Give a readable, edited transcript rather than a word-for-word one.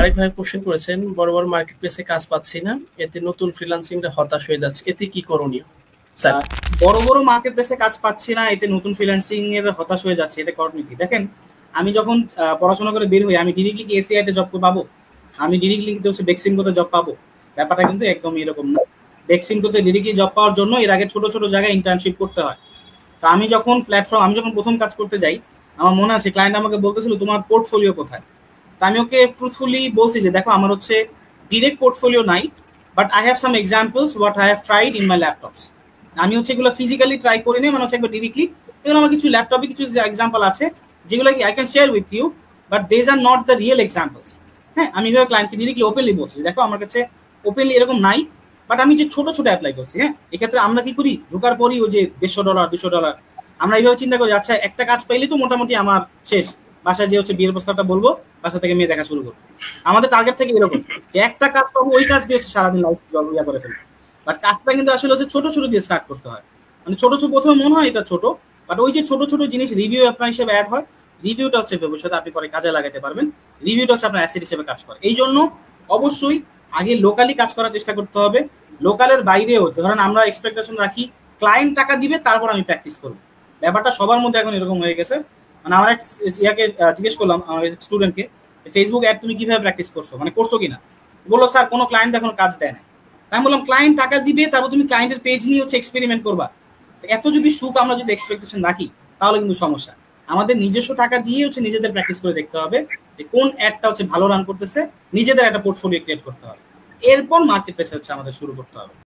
আরেক ভাই কোশ্চেন করেছেন, বড় বড় মার্কেট প্লেসে কাজ পাচ্ছি না, এতে নতুন ফ্রিল্যান্সিংটা হতাশ হয়ে যাচ্ছে, এতে কি করণীয় স্যার? বড় বড় মার্কেট প্লেসে কাজ পাচ্ছি না, এতে নতুন ফ্রিল্যান্সিং এর হতাশ হয়ে যাচ্ছে, এটা করণীয় কি? দেখেন, আমি যখন পড়াশোনা করে বের হই, আমি ডিরেক্টলি কি এসিআই তে জব পাবো? আমি ডিরেক্টলি কিন্তু হচ্ছে বেক্সিমকোতে জব পাবো? ব্যাপারটা কিন্তু একদমই এরকম না। বেক্সিমকোতে ডিরেক্টলি জব পাওয়ার জন্য এর আগে ছোট ছোট জায়গায় ইন্টার্নশিপ করতে হয়। তো আমি যখন প্রথম কাজ করতে যাই, আমার মনে আছে ক্লায়েন্ট আমাকে বলতেছিল তোমার পোর্টফোলিও কোথায়। তো আমি ওকে ট্রুথফুলি বলছি যে দেখো, আমার হচ্ছে ডিরেক্ট পোর্টফোলিও নাই, but I have some examples what I have tried in my laptops. আমি হচ্ছে এগুলো ফিজিক্যালি ট্রাই করি নি, মানে হচ্ছে একবার ডিরেক্টলি এগুলো আমার কিছু ল্যাপটপে কিছু এক্সাম্পল আছে যেগুলো কি I can share with you, but these are not the real examples. হ্যাঁ, আমি এভাবে ক্লায়েন্টকে ডিরেক্টলি ওপেনলি বলছি, দেখো আমার কাছে ওপেনলি এরকম নাই, বাট আমি যে ছোট ছোট অ্যাপ্লাই করছি। হ্যাঁ, এক্ষেত্রে আমরা কি করি, ঢোকার পরই ওই যে $150 $200 আমরা এইভাবে চিন্তা করি, আচ্ছা একটা কাজ পাইলে তো মোটামুটি আমার শেষ, বাসায় যে হচ্ছে বিয়ের প্রস্তাবটা বলবো, বাসা থেকে মেয়ে দেখা শুরু করবো। আমাদের টার্গেট থেকে এরকম যে একটা কাজ পাবো, ওই কাজ দিয়ে হচ্ছে সারাদিন লাইফ ইয়া করে ফেলবো। বাট কাজটা কিন্তু আসলে হচ্ছে ছোট ছোট দিয়ে স্টার্ট করতে হয়। মানে ছোট ছোট প্রথমে মনে হয় এটা ছোট, বাট ওই যে ছোট ছোট জিনিস রিভিউ আপনার হিসেবে অ্যাড হয়, রিভিউটা হচ্ছে ভবিষ্যতে আপনি পরে কাজে লাগাতে পারবেন। রিভিউটা হচ্ছে আপনার অ্যাসেট হিসেবে কাজ করে। এই জন্য অবশ্যই আগে লোকালি কাজ করার চেষ্টা করতে হবে। লোকালের বাইরেও ধরেন আমরা এক্সপেকটেশন রাখি ক্লায়েন্ট টাকা দিবে তারপর আমি প্র্যাকটিস করবো, ব্যাপারটা সবার মধ্যে এখন এরকম হয়ে গেছে। মানে আমার এক ইয়াকে জিজ্ঞেস করলাম, আমার স্টুডেন্টকে, ফেসবুক অ্যাড তুমি কিভাবে প্র্যাকটিস করছো, মানে করছো কিনা। বললো স্যার কোনো ক্লায়েন্ট এখন কাজ দেয় না। আমি বললাম ক্লায়েন্ট টাকা দিবে, তারপর তুমি ক্লায়েন্টের পেজ নিয়ে হচ্ছে এক্সপেরিমেন্ট করবা। এত যদি সুখ আমরা যদি এক্সপেকটেশন রাখি, তাহলে কিন্তু সমস্যা। আমাদের নিজস্ব টাকা দিয়ে হচ্ছে নিজেদের প্র্যাকটিস করে দেখতে হবে যে কোন অ্যাডটা হচ্ছে ভালো রান করতেছে, নিজেদের একটা পোর্টফোলিও ক্রিয়েট করতে হবে, এরপর মার্কেট প্লেসে হচ্ছে আমাদের শুরু করতে হবে।